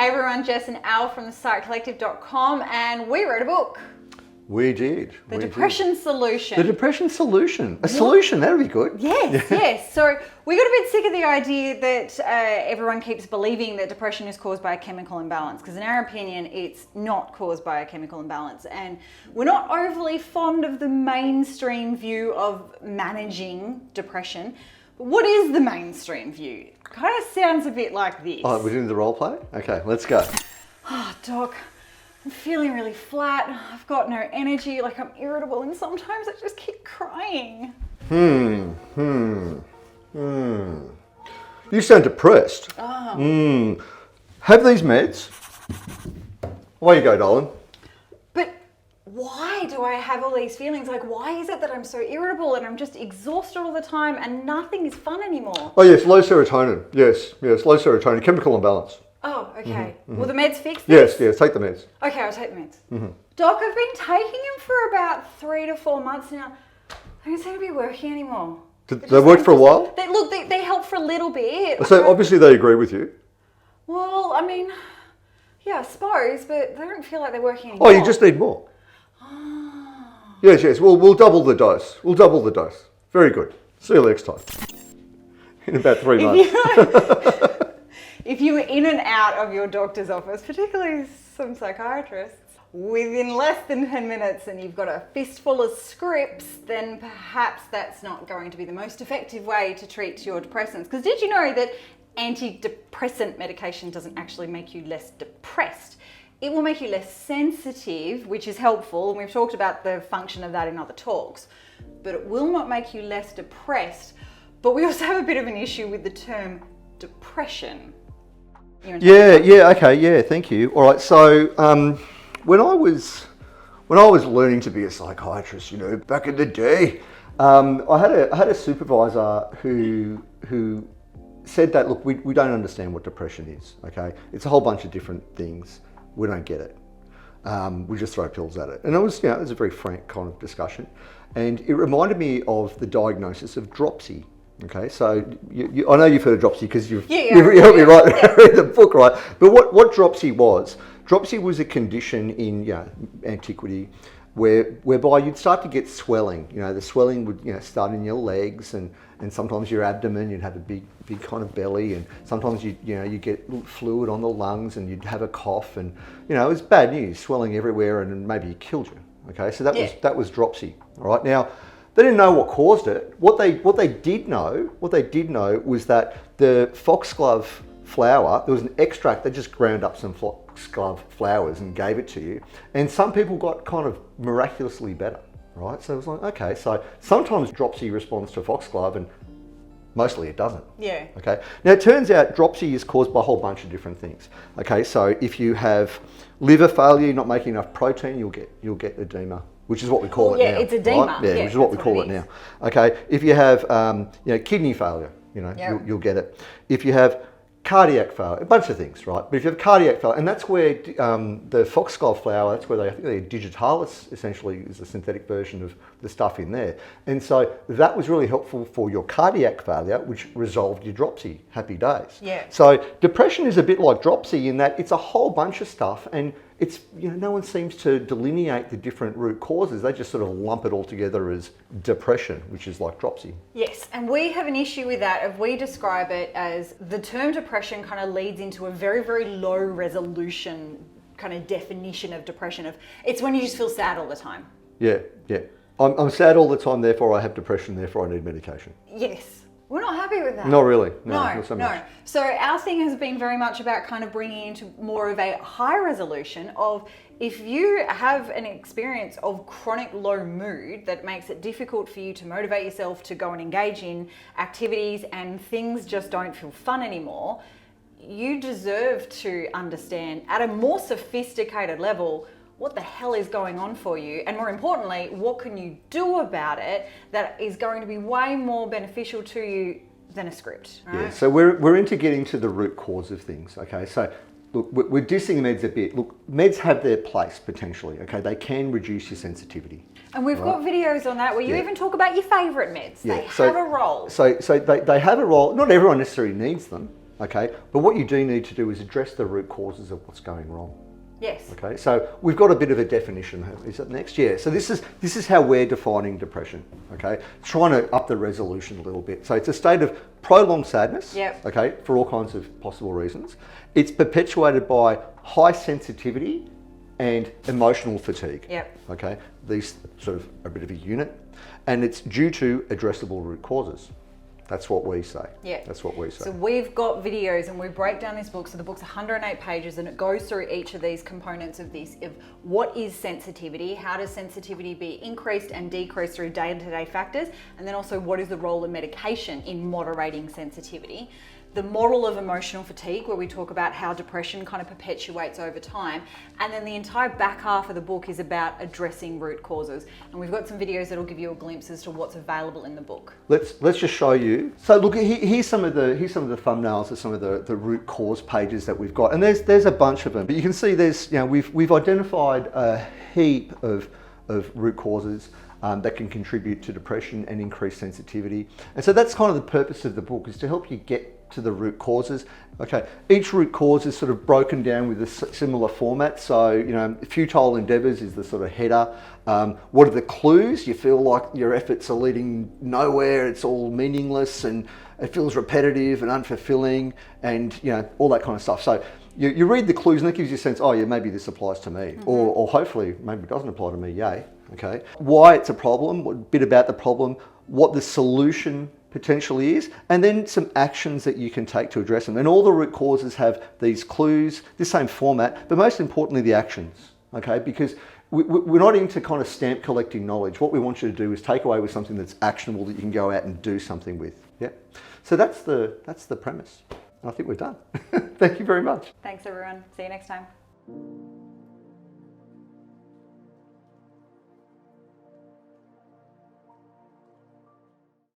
Hey everyone, Jess and Al from thepsychcollective.com, and we wrote a book. We did. The Depression Solution. The Depression Solution. A solution, that would be good. Yes, yes. So we got a bit sick of the idea that everyone keeps believing that depression is caused by a chemical imbalance, because in our opinion, it's not caused by a chemical imbalance. And we're not overly fond of the mainstream view of managing depression. But what is the mainstream view? It kind of sounds a bit like this. Oh, we're doing the role play? Okay, let's go. Oh, Doc. I'm feeling really flat. I've got no energy, like I'm irritable, and sometimes I just keep crying. You sound depressed. Oh. Have these meds. Away you go, darling. But why do I have all these feelings? Like, why is it that I'm so irritable and I'm just exhausted all the time and nothing is fun anymore? Oh yes, low serotonin. Yes, low serotonin, chemical imbalance. Oh, okay. Will the meds fix this? Yes, take the meds. Okay, I'll take the meds. Doc, I've been taking them for about 3 to 4 months now. They don't seem to be working anymore. Did they work for a while? They help for a little bit. So obviously they agree with you. Well, I mean, yeah, I suppose, but they don't feel like they're working anymore. Oh, you just need more. Yes. We'll double the dose. We'll double the dose. Very good. See you next time. In about 3 months. If you were in and out of your doctor's office, particularly some psychiatrists, within less than 10 minutes and you've got a fistful of scripts, then perhaps that's not going to be the most effective way to treat your depressants. Because did you know that antidepressant medication doesn't actually make you less depressed? It will make you less sensitive, which is helpful, and we've talked about the function of that in other talks, but it will not make you less depressed. But we also have a bit of an issue with the term depression. Thank you. All right, so when I was learning to be a psychiatrist, back in the day, I had a supervisor who said that, look, we don't understand what depression is. Okay, it's a whole bunch of different things. We don't get it. We just throw pills at it, and it was a very frank kind of discussion, and it reminded me of the diagnosis of dropsy. Okay, so I know you've heard of dropsy because you've helped me write the book, right? But what dropsy was a condition in antiquity whereby you'd start to get swelling. The swelling would start in your legs and sometimes your abdomen. You'd have a big kind of belly, and sometimes you get fluid on the lungs, and you'd have a cough, and it was bad news, swelling everywhere, and maybe it killed you. Okay, so that was dropsy. All right, now. They didn't know what caused it. What they did know was that the foxglove flower, there was an extract. They just ground up some foxglove flowers and gave it to you, and some people got kind of miraculously better, right? So it was like, okay, so sometimes dropsy responds to foxglove, and mostly it doesn't. Yeah. Okay. Now it turns out dropsy is caused by a whole bunch of different things. Okay, so if you have liver failure, not making enough protein, you'll get edema. Which is what we call it now. Yeah, it's edema. Right? Yeah, which is what we call it now. Okay, if you have kidney failure, you'll get it. If you have cardiac failure, a bunch of things, right? But if you have cardiac failure, and that's where the foxglove flower, that's where I think digitalis essentially is a synthetic version of the stuff in there. And so that was really helpful for your cardiac failure, which resolved your dropsy. Happy days. Yeah. So depression is a bit like dropsy in that it's a whole bunch of stuff, and it's no one seems to delineate the different root causes. They just sort of lump it all together as depression, which is like dropsy. Yes, and we have an issue with that. If we describe it as the term depression kind of leads into a very, very low resolution kind of definition of depression. It's when you just feel sad all the time. Yeah. I'm sad all the time, therefore I have depression, therefore I need medication. Yes. We're not happy with that. Not really. No, not so much. So our thing has been very much about kind of bringing into more of a high resolution of if you have an experience of chronic low mood that makes it difficult for you to motivate yourself to go and engage in activities and things just don't feel fun anymore, you deserve to understand at a more sophisticated level what the hell is going on for you, and more importantly, what can you do about it that is going to be way more beneficial to you than a script, right? Yeah, so we're into getting to the root cause of things, okay? So look, we're dissing meds a bit. Look, meds have their place potentially, okay? They can reduce your sensitivity. And we've got videos on that where you even talk about your favourite meds. They have a role. So they have a role. Not everyone necessarily needs them. okay? But what you do need to do is address the root causes of what's going wrong. Yes. Okay, so we've got a bit of a definition. Is it next? Yeah. So this is how we're defining depression. Okay, trying to up the resolution a little bit. So it's a state of prolonged sadness. Yep. Okay, for all kinds of possible reasons. It's perpetuated by high sensitivity and emotional fatigue. Yep. Okay, these sort of are a bit of a unit, and it's due to addressable root causes. That's what we say. Yeah. That's what we say. So we've got videos and we break down this book. So the book's 108 pages and it goes through each of these components of this, of what is sensitivity, how does sensitivity be increased and decreased through day-to-day factors, and then also what is the role of medication in moderating sensitivity. The model of emotional fatigue, where we talk about how depression kind of perpetuates over time. And then the entire back half of the book is about addressing root causes. And we've got some videos that'll give you a glimpse as to what's available in the book. Let's just show you. So look, here's some of the thumbnails of some of the root cause pages that we've got, and there's a bunch of them. But you can see there's, you know, we've identified a heap of root causes that can contribute to depression and increase sensitivity. And so that's kind of the purpose of the book, is to help you get to the root causes. Okay, each root cause is sort of broken down with a similar format. So, you know, futile endeavors is the sort of header. What are the clues? You feel like your efforts are leading nowhere, it's all meaningless and it feels repetitive and unfulfilling, and, you know, all that kind of stuff. So you read the clues and that gives you a sense, oh yeah, maybe this applies to me. Or hopefully maybe it doesn't apply to me, yay. Okay, why it's a problem, a bit about the problem, what the solution potentially is, and then some actions that you can take to address them. And all the root causes have these clues, this same format, but most importantly the actions, okay? Because we're not into kind of stamp collecting knowledge. What we want you to do is take away with something that's actionable that you can go out and do something with. Yeah. So that's the premise. And I think we're done. Thank you very much. Thanks everyone. See you next time.